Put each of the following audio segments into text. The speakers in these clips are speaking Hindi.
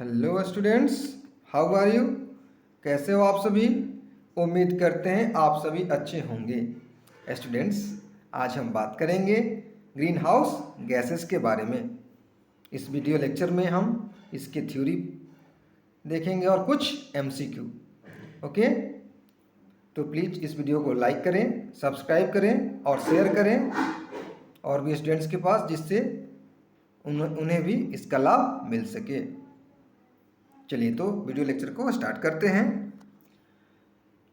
Hello students, how are you? कैसे हो आप सभी? उम्मीद करते हैं आप सभी अच्छे होंगे। स्टूडेंट्स, आज हम बात करेंगे ग्रीन हाउस गैसेस के बारे में। इस वीडियो लेक्चर में हम इसकी थ्योरी देखेंगे और कुछ एमसीक्यू। ओके, तो प्लीज़ इस वीडियो को लाइक करें, सब्सक्राइब करें और शेयर करें और भी स्टूडेंट्स के पास, जिससे उन्हें भी इसका लाभ मिल सके। चलिए तो वीडियो लेक्चर को स्टार्ट करते हैं।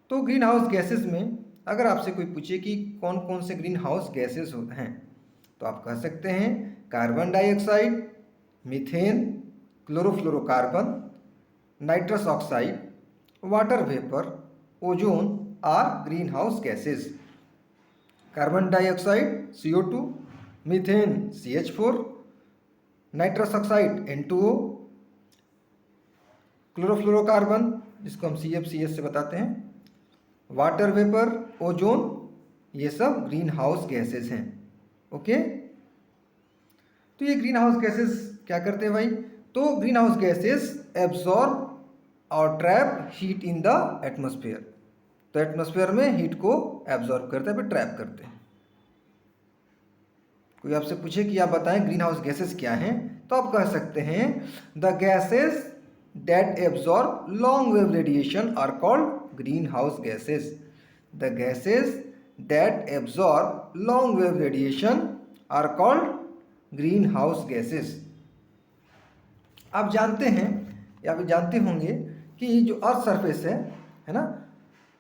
तो ग्रीन हाउस गैसेस में अगर आपसे कोई पूछे कि कौन कौन से ग्रीन हाउस गैसेस हैं, तो आप कह सकते हैं carbon dioxide, methane, chlorofluorocarbon, nitrous oxide, water vapour, ozone are green house gases. Carbon dioxide CO2, methane CH4, nitrous oxide N2O, chlorofluorocarbon जिसको हम CFCS से बताते हैं, वाटर वेपर, ओजोन, ये सब ग्रीन हाउस गैसेस हैं। ओके, तो ये ग्रीन हाउस गैसेस क्या करते हैं भाई? तो ग्रीन हाउस गैसेस एब्जॉर्ब और trap heat in the atmosphere. तो एटमॉस्फेयर में हीट को एब्जॉर्ब करते हैं, फिर ट्रैप करते हैं। कोई आपसे पूछे कि आप बताएं ग्रीन हाउस गैसेस क्या हैं, तो आप कह सकते हैं the gases that absorb long wave radiation are called greenhouse gases. The gases that absorb long wave radiation are called greenhouse gases. आप जानते हैं या फिर जानते होंगे कि जो अर्थ सरफेस है ना,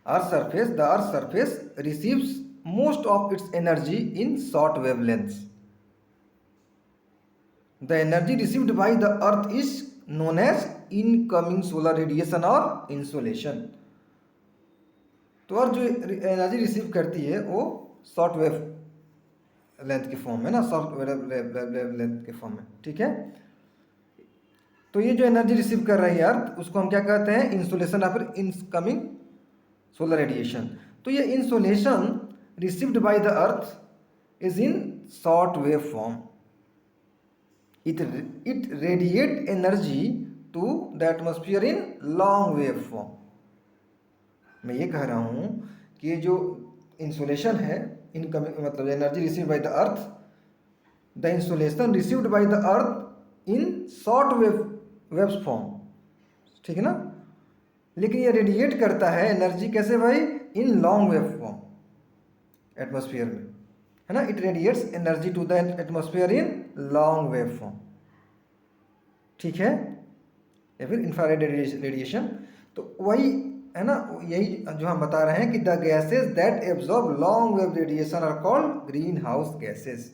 earth surface, the earth surface receives most of its energy in short wavelengths. The energy received by the earth is known as incoming solar radiation और इंसोलेशन. तो और जो एनर्जी रिसीव करती है वो शॉर्ट वेव लेंथ के फॉर्म में ना, शॉर्ट वेव लेंथ के फॉर्म में. ठीक है, तो ये जो एनर्जी रिसीव कर रही है अर्थ, उसको हम क्या कहते हैं? इंसोलेशन या फिर इनकमिंग सोलर रेडिएशन. तो ये insolation received by the earth is in short wave form. it radiate energy to the atmosphere in long wave form. मैं ये कह रहा हूँ कि ये जो इंसोलेशन है, इनकमिंग मतलब energy received by the earth, the insolation received by the earth in short waves form. ठीक है ना, लेकिन ये रेडिएट करता है एनर्जी कैसे भाई? In long wave form atmosphere में, है ना. It radiates energy to the atmosphere in long wave form. ठीक है, या फिर इंफ्रारेड रेडिएशन. तो वही है ना, यही जो हम बता रहे हैं कि the gases that absorb long wave radiation are called green house gases.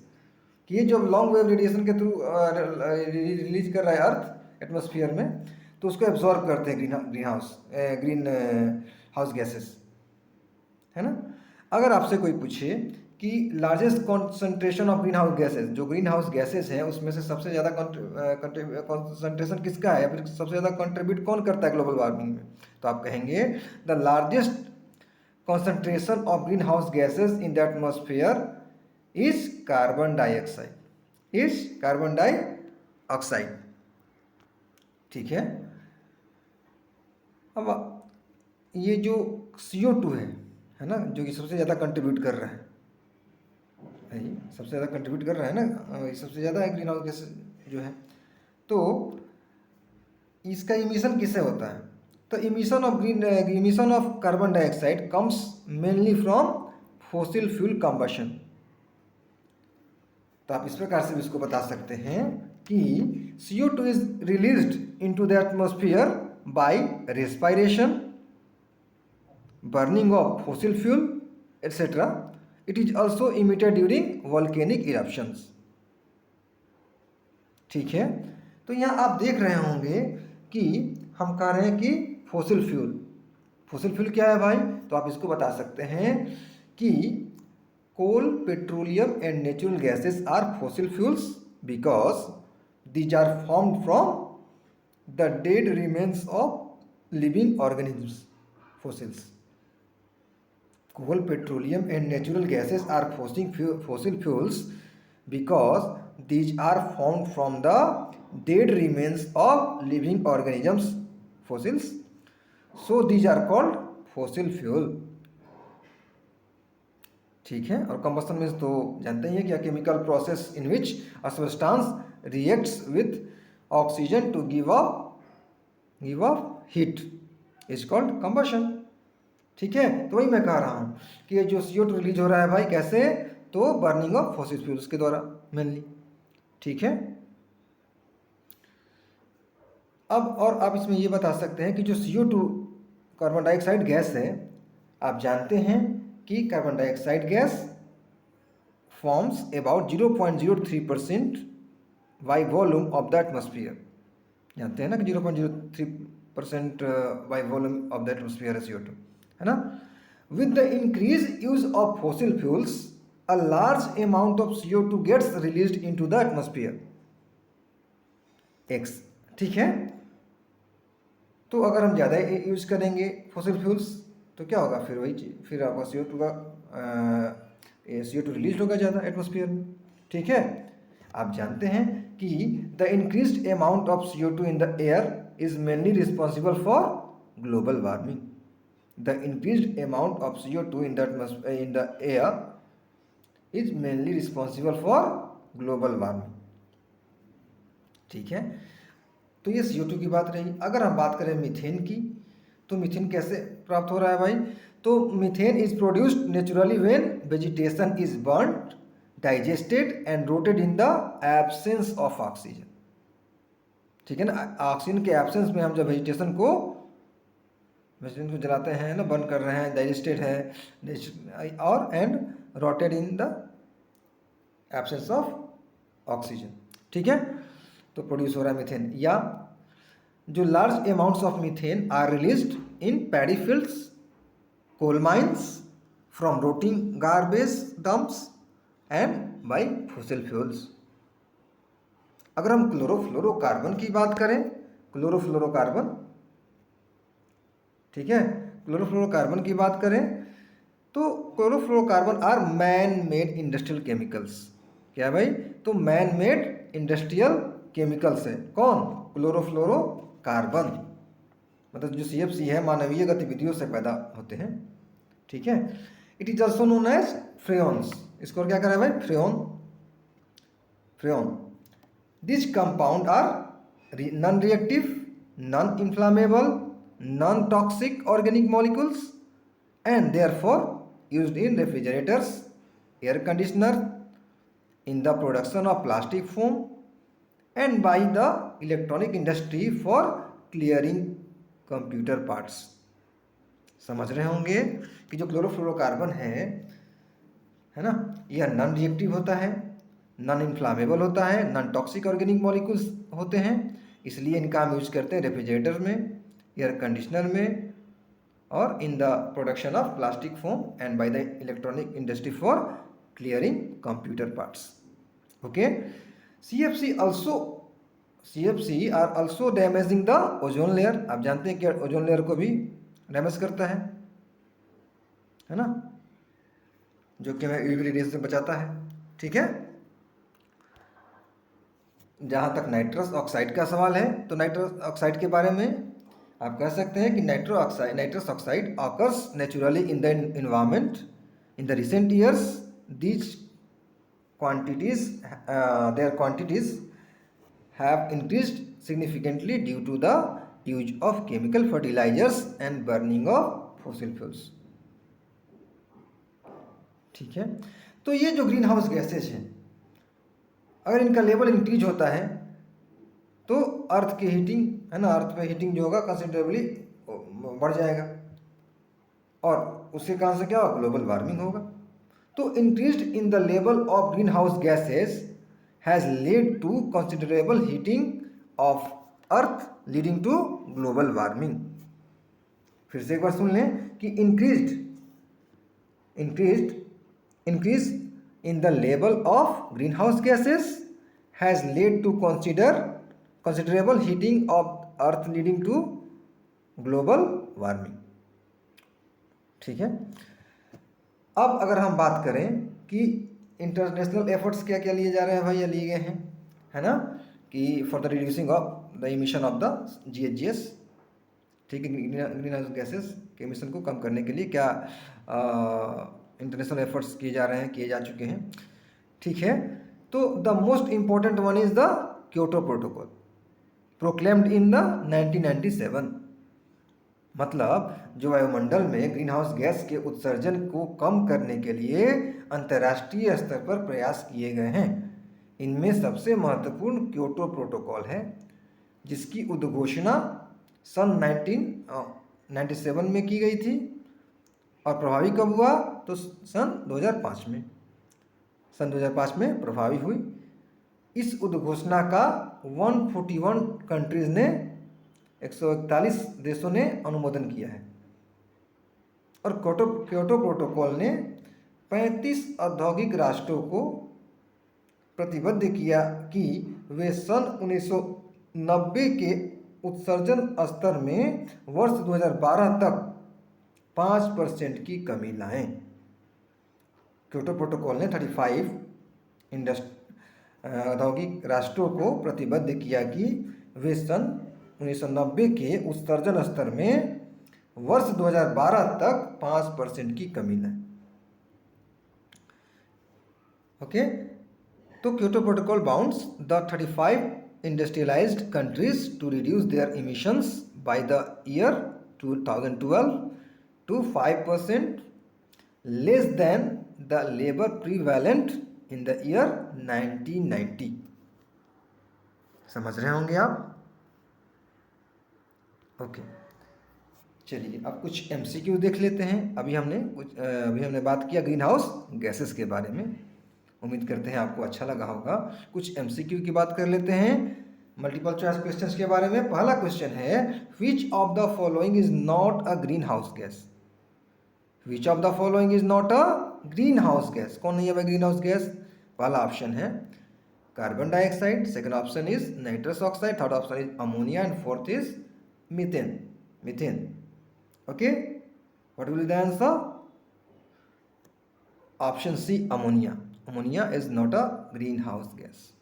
कि ये जो लॉन्ग वेव रेडिएशन के थ्रू रिलीज कर रहा है अर्थ एटमॉस्फेयर में, तो उसको एब्जॉर्ब करते हैं ग्रीन हाउस गैसेस, है ना. अगर आपसे कोई पूछे कि largest concentration of green house gases, जो ग्रीन हाउस गैसेस हैं उसमें से सबसे ज़्यादा कॉन्सेंट्रेशन किसका है, या फिर सबसे ज़्यादा कंट्रीब्यूट कौन करता है ग्लोबल वार्मिंग में, तो आप कहेंगे the largest concentration of green house gases in the atmosphere is carbon dioxide. ठीक है, अब ये जो CO2 है ना, जो कि सबसे ज़्यादा कंट्रीब्यूट कर रहा है, सबसे ज़्यादा कंट्रीब्यूट कर रहा है ना, सबसे ज़्यादा है ग्रीन हाउस गैस जो है. तो इसका इमिशन किससे होता है? तो emission of carbon dioxide comes mainly from fossil fuel combustion. तो आप इस प्रकार से भी इसको बता सकते हैं कि CO2 is released into the atmosphere by respiration, burning of fossil fuel etcetera. It is also emitted during volcanic eruptions. ठीक है, तो यहाँ आप देख रहे होंगे कि हम कह रहे हैं कि फॉसिल फ्यूल क्या है भाई? तो आप इसको बता सकते हैं कि coal, petroleum and natural gases are fossil fuels because these are formed from the dead remains of living organisms. Fossils, coal, petroleum and natural gases are fossil fuels because these are formed from the dead remains of living organisms, fossils. So these are called fossil fuel. ठीक है। और कंबस्शन मीन्स तो जानते ही हैं कि chemical process in which a substance reacts with oxygen to give off heat is called combustion. ठीक है। तो वही मैं कह रहा हूँ कि ये जो CO2 रिलीज हो रहा है भाई, कैसे? तो बर्निंग ऑफ फॉसिल फ्यूल्स के द्वारा मेनली। ठीक है। अब और आप इसमें ये बता सकते हैं कि जो CO2 कार्बन डाइऑक्साइड गैस है, आप जानते हैं कि carbon dioxide gas forms about 0.03% by volume of the atmosphere. जानते हैं ना कि 0.03% by volume of the atmosphere है CO2, है ना। With the increase use of fossil fuels a large amount of CO2 gets released into the atmosphere एक्स। ठीक है। तो अगर हम ज़्यादा यूज करेंगे फॉसिल फ्यूल्स तो क्या होगा? फिर वही चीज, फिर आपका CO2 रिलीज होगा ज़्यादा एटमॉस्फेयर में। ठीक है। आप जानते हैं कि the increased amount of CO2 in the air is mainly responsible for global warming. The increased amount of CO2 in the air is mainly responsible for global warming. ठीक है। तो ये CO2 की बात रही। अगर हम बात करें मीथेन की, तो मीथेन कैसे प्राप्त हो रहा है भाई? तो methane is produced naturally when vegetation is burned, digested and rotted in the absence of oxygen. ठीक है ना। ऑक्सीजन के एब्सेंस में हम जब वेजिटेशन को जलाते हैं ना, बर्न कर रहे हैं, डाइजेस्टेड है और and rotted in the absence of oxygen. ठीक है। तो प्रोड्यूस हो रहा है मीथेन। या जो large amounts of methane are released in paddy fields, coal mines, from rotting garbage dumps and by fossil fuels. अगर हम क्लोरोफ्लोरोकार्बन की बात करें, क्लोरोफ्लोरोकार्बन, ठीक है, क्लोरोफ्लोरोकार्बन की बात करें तो chlorofluorocarbon are man made industrial chemicals. क्या है भाई? तो मैन मेड इंडस्ट्रियल केमिकल्स है। कौन? क्लोरोफ्लोरोकार्बन। मतलब जो CFC है, मानवीय गतिविधियों से पैदा होते हैं। ठीक है। It is also known as freons. इसको क्या करें भाई? Freon. This compound are non reactive, non inflammable, non toxic organic molecules and therefore used in refrigerators, air conditioner, in the production of plastic foam and by the electronic industry for clearing computer parts। समझ रहे होंगे कि जो क्लोरोफ्लोरोकार्बन है ना, यह नॉन रिएक्टिव होता है, नॉन इन्फ्लामेबल होता है, नॉन टॉक्सिक ऑर्गेनिक मॉलिक्यूल्स होते हैं। इसलिए इनका हम यूज करते हैं रेफ्रिजरेटर में, एयर कंडीशनर में और in the production of plastic foam and by the electronic industry for clearing computer parts. Okay. CFC are also damaging the ozone layer. आप जानते हैं कि ओजोन लेयर को भी डैमेज करता है ना, जो कि हमें UV रेडिएशन से बचाता है। ठीक है। जहाँ तक नाइट्रस ऑक्साइड का सवाल है, तो नाइट्रस ऑक्साइड के बारे में आप कह सकते हैं कि nitrous oxide occurs naturally in the environment. In the recent years these their quantities have increased significantly due to the use of chemical fertilizers and burning of fossil fuels। ठीक है। तो ये जो ग्रीन हाउस गैसेज हैं, अगर इनका लेवल इंक्रीज होता है तो अर्थ की हीटिंग है ना, अर्थ पे हीटिंग जो होगा कंसिडरेबली बढ़ जाएगा और उसके कारण से क्या होगा? ग्लोबल वार्मिंग होगा। तो increased in the level of greenhouse gases has led to considerable heating of earth leading to global warming। फिर से एक बार सुन लें कि increase in the level of greenhouse gases has led to considerable heating of earth leading to global warming। ठीक है। अब अगर हम बात करें कि इंटरनेशनल एफर्ट्स क्या क्या लिए जा रहे हैं भाई, या लिए गए हैं, है ना। कि for the reducing of the emission of the GHGs, ठीक है, ग्रीन हाउस गैसेस के इमिशन को कम करने के लिए क्या इंटरनेशनल एफर्ट्स किए जा रहे हैं, किए जा चुके हैं, ठीक है। तो the most important one is the Kyoto protocol proclaimed in the 1997। मतलब जो वायुमंडल में ग्रीन हाउस गैस के उत्सर्जन को कम करने के लिए अंतर्राष्ट्रीय स्तर पर प्रयास किए गए हैं, इनमें सबसे महत्वपूर्ण क्योटो प्रोटोकॉल है, जिसकी उद्घोषणा सन 1997 में की गई थी और प्रभावी कब हुआ, तो सन 2005 में, सन 2005 में प्रभावी हुई। इस उद्घोषणा का 141 कंट्रीज ने, 141 देशों ने अनुमोदन किया है और क्योटो प्रोटोकॉल ने 35 औद्योगिक राष्ट्रों को प्रतिबद्ध किया कि वे सन 1990 के उत्सर्जन स्तर में वर्ष 2012 तक 5% की कमी लाएं। क्योटो प्रोटोकॉल ने 35 औद्योगिक राष्ट्रों को प्रतिबद्ध किया कि वे सन 1990 के उत्सर्जन स्तर में वर्ष 2012 तक 5% की कमी लाएं। ओके, तो Kyoto protocol bounds the 35 industrialized countries to reduce their emissions by the year 2012 to 5% less than the labor prevalent in the year 1990। समझ रहे होंगे आप? ओके, चलिए अब कुछ MCQ देख लेते हैं। अभी हमने बात किया ग्रीन हाउस गैसेस के बारे में, उम्मीद करते हैं आपको अच्छा लगा होगा। कुछ MCQ की बात कर लेते हैं, मल्टीपल चॉइस क्वेश्चंस के बारे में। पहला क्वेश्चन है, which of the following is not a green house gas? Which of the following is not a green house gas? कौन नहीं है भाई ग्रीन हाउस गैस? पहला ऑप्शन है carbon dioxide, second option is nitrous oxide, third option is ammonia and fourth is methane. Okay, what will be the answer? Option C, ammonia. Ammonia is not a green house gas.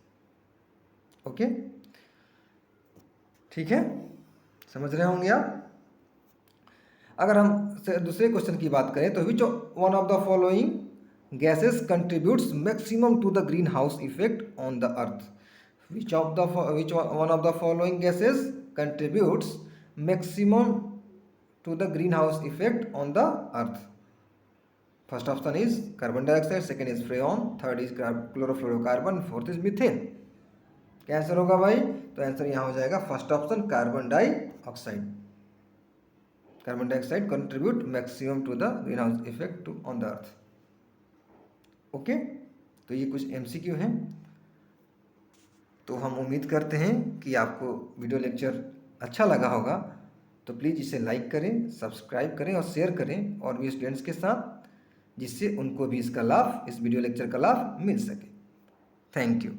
Okay, ठीक है, समझ रहे होंगे आप। अगर हम दूसरे क्वेश्चन की बात करें तो which one of the following gases contributes maximum to the greenhouse effect on the earth? Which one of the following gases contributes maximum to the greenhouse effect on the earth? First option is carbon dioxide, second is freon, third is chlorofluorocarbon, fourth is methane. क्या आंसर होगा भाई? तो आंसर यहाँ हो जाएगा first option, carbon dioxide. Carbon dioxide contribute maximum to the greenhouse effect on the earth. Okay, तो ये कुछ MCQ हैं। तो हम उम्मीद करते हैं कि आपको वीडियो लेक्चर अच्छा लगा होगा। तो प्लीज़ इसे लाइक करें, सब्सक्राइब करें और शेयर करें और भी स्टूडेंट्स के साथ, जिससे उनको भी इसका लाभ, इस वीडियो लेक्चर का लाभ मिल सके। Thank you.